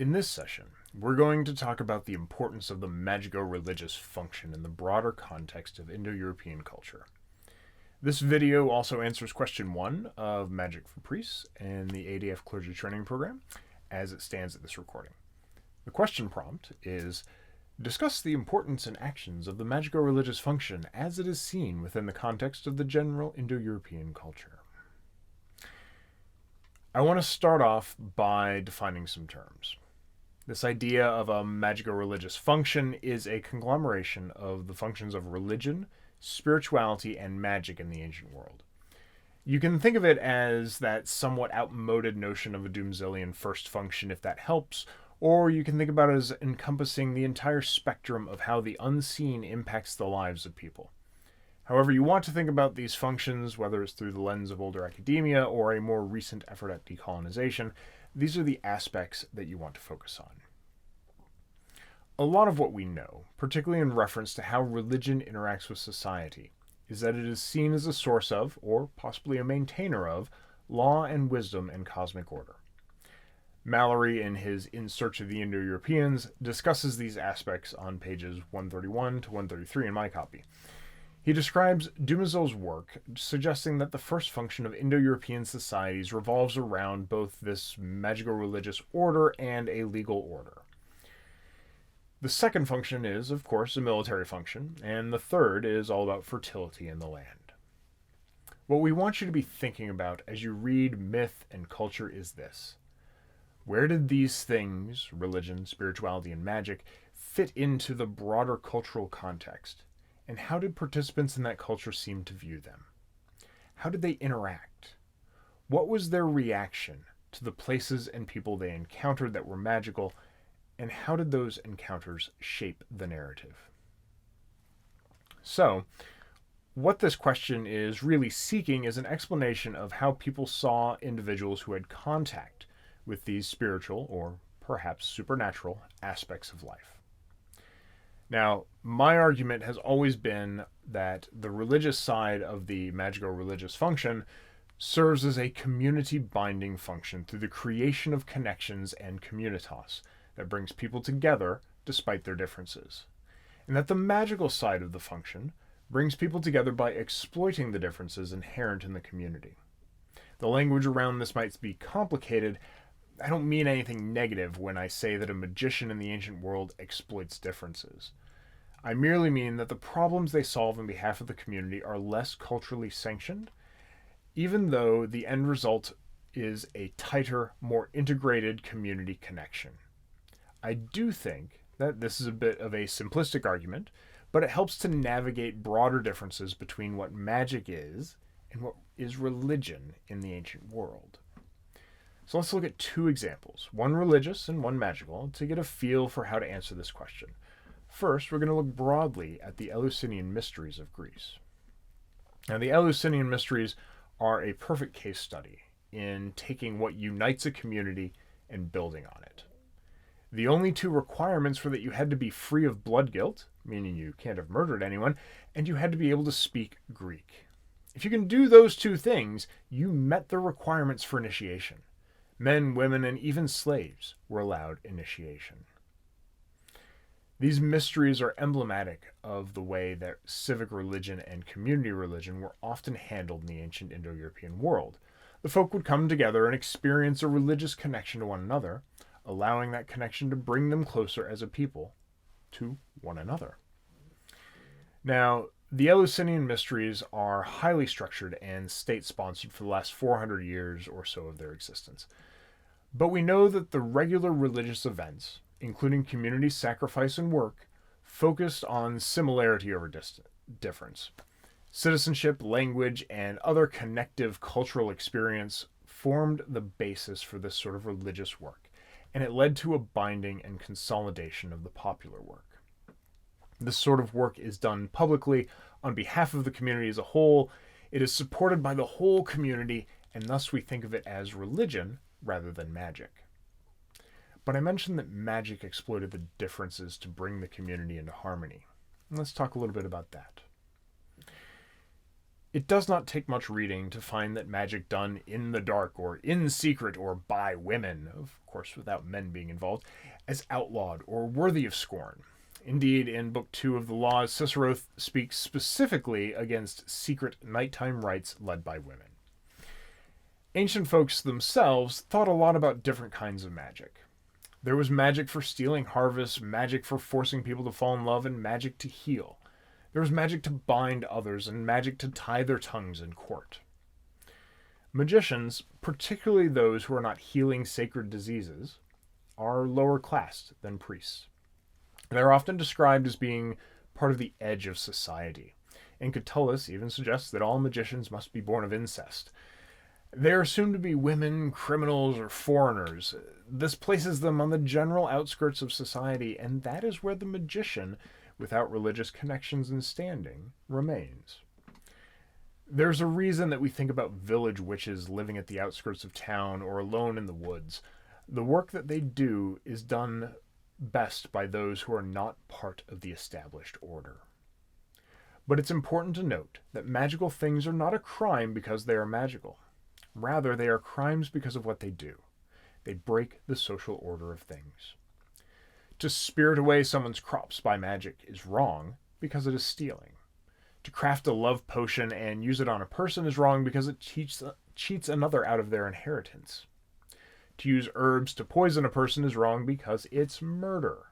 In this session, we're going to talk about the importance of the Magico-Religious function in the broader context of Indo-European culture. This video also answers question 1 of Magic for Priests and the ADF Clergy Training Program as it stands at this recording. The question prompt is, discuss the importance and actions of the Magico-Religious function as it is seen within the context of the general Indo-European culture. I want to start off by defining some terms. This idea of a magico-religious function is a conglomeration of the functions of religion, spirituality, and magic in the ancient world. You can think of it as that somewhat outmoded notion of a Doomsdalian first function, if that helps, or you can think about it as encompassing the entire spectrum of how the unseen impacts the lives of people. However you want to think about these functions, whether it's through the lens of older academia or a more recent effort at decolonization, these are the aspects that you want to focus on. A lot of what we know, particularly in reference to how religion interacts with society, is that it is seen as a source of, or possibly a maintainer of, law and wisdom and cosmic order. Mallory, in his In Search of the Indo-Europeans, discusses these aspects on pages 131 to 133 in my copy. He describes Dumézil's work, suggesting that the first function of Indo-European societies revolves around both this magico-religious order and a legal order. The second function is, of course, a military function, and the third is all about fertility in the land. What we want you to be thinking about as you read myth and culture is this. Where did these things, religion, spirituality, and magic, fit into the broader cultural context? And how did participants in that culture seem to view them? How did they interact? What was their reaction to the places and people they encountered that were magical, and how did those encounters shape the narrative? So, what this question is really seeking is an explanation of how people saw individuals who had contact with these spiritual, or perhaps supernatural, aspects of life. Now, my argument has always been that the religious side of the magico-religious function serves as a community-binding function through the creation of connections and communitas that brings people together despite their differences. And that the magical side of the function brings people together by exploiting the differences inherent in the community. The language around this might be complicated. I don't mean anything negative when I say that a magician in the ancient world exploits differences. I merely mean that the problems they solve on behalf of the community are less culturally sanctioned, even though the end result is a tighter, more integrated community connection. I do think that this is a bit of a simplistic argument, but it helps to navigate broader differences between what magic is and what is religion in the ancient world. So let's look at 2 examples, one religious and one magical, to get a feel for how to answer this question. First, we're going to look broadly at the Eleusinian Mysteries of Greece. Now, the Eleusinian Mysteries are a perfect case study in taking what unites a community and building on it. The only 2 requirements were that you had to be free of blood guilt, meaning you can't have murdered anyone, and you had to be able to speak Greek. If you can do those 2 things, you met the requirements for initiation. Men, women, and even slaves were allowed initiation. These mysteries are emblematic of the way that civic religion and community religion were often handled in the ancient Indo-European world. The folk would come together and experience a religious connection to one another, allowing that connection to bring them closer as a people to one another. Now, the Eleusinian Mysteries are highly structured and state-sponsored for the last 400 years or so of their existence. But we know that the regular religious events, including community sacrifice and work, focused on similarity over difference. Citizenship, language, and other connective cultural experience formed the basis for this sort of religious work, and it led to a binding and consolidation of the popular work. This sort of work is done publicly on behalf of the community as a whole. It is supported by the whole community, and thus we think of it as religion rather than magic. But I mentioned that magic exploited the differences to bring the community into harmony. Let's talk a little bit about that. It does not take much reading to find that magic done in the dark or in secret or by women, of course without men being involved, as outlawed or worthy of scorn. Indeed, in Book 2 of the Laws, Cicero speaks specifically against secret nighttime rites led by women. Ancient folks themselves thought a lot about different kinds of magic. There was magic for stealing harvests, magic for forcing people to fall in love, and magic to heal. There was magic to bind others, and magic to tie their tongues in court. Magicians, particularly those who are not healing sacred diseases, are lower class than priests. They're often described as being part of the edge of society, and Catullus even suggests that all magicians must be born of incest. They are assumed to be women, criminals, or foreigners. This places them on the general outskirts of society, and that is where the magician, without religious connections and standing, remains. There's a reason that we think about village witches living at the outskirts of town or alone in the woods. The work that they do is done best by those who are not part of the established order. But it's important to note that magical things are not a crime because they are magical. Rather, they are crimes because of what they do. They break the social order of things. To spirit away someone's crops by magic is wrong because it is stealing. To craft a love potion and use it on a person is wrong because it cheats another out of their inheritance. To use herbs to poison a person is wrong because it's murder.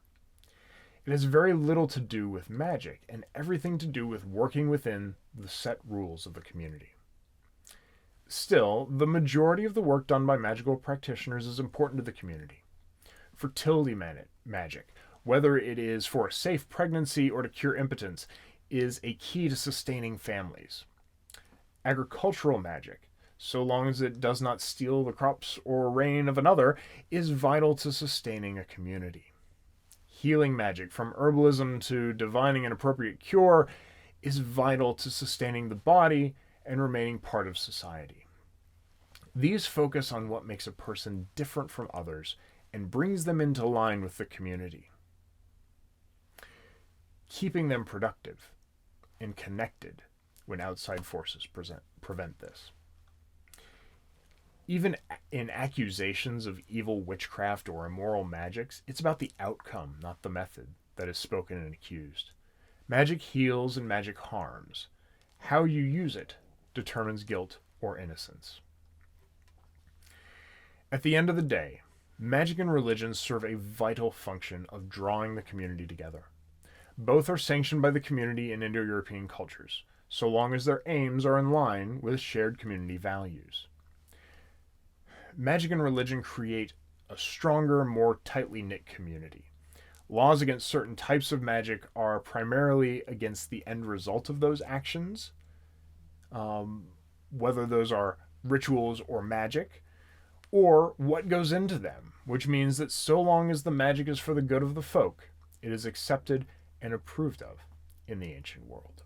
It has very little to do with magic and everything to do with working within the set rules of the community. Still, the majority of the work done by magical practitioners is important to the community. Fertility magic, whether it is for a safe pregnancy or to cure impotence, is a key to sustaining families. Agricultural magic, so long as it does not steal the crops or rain of another, is vital to sustaining a community. Healing magic, from herbalism to divining an appropriate cure, is vital to sustaining the body and remaining part of society. These focus on what makes a person different from others and brings them into line with the community, keeping them productive and connected when outside forces prevent this. Even in accusations of evil witchcraft or immoral magics, it's about the outcome, not the method, that is spoken and accused. Magic heals and magic harms. How you use it determines guilt or innocence. At the end of the day, magic and religion serve a vital function of drawing the community together. Both are sanctioned by the community in Indo-European cultures, so long as their aims are in line with shared community values. Magic and religion create a stronger, more tightly knit community. Laws against certain types of magic are primarily against the end result of those actions, whether those are rituals or magic, or what goes into them, which means that so long as the magic is for the good of the folk, it is accepted and approved of in the ancient world.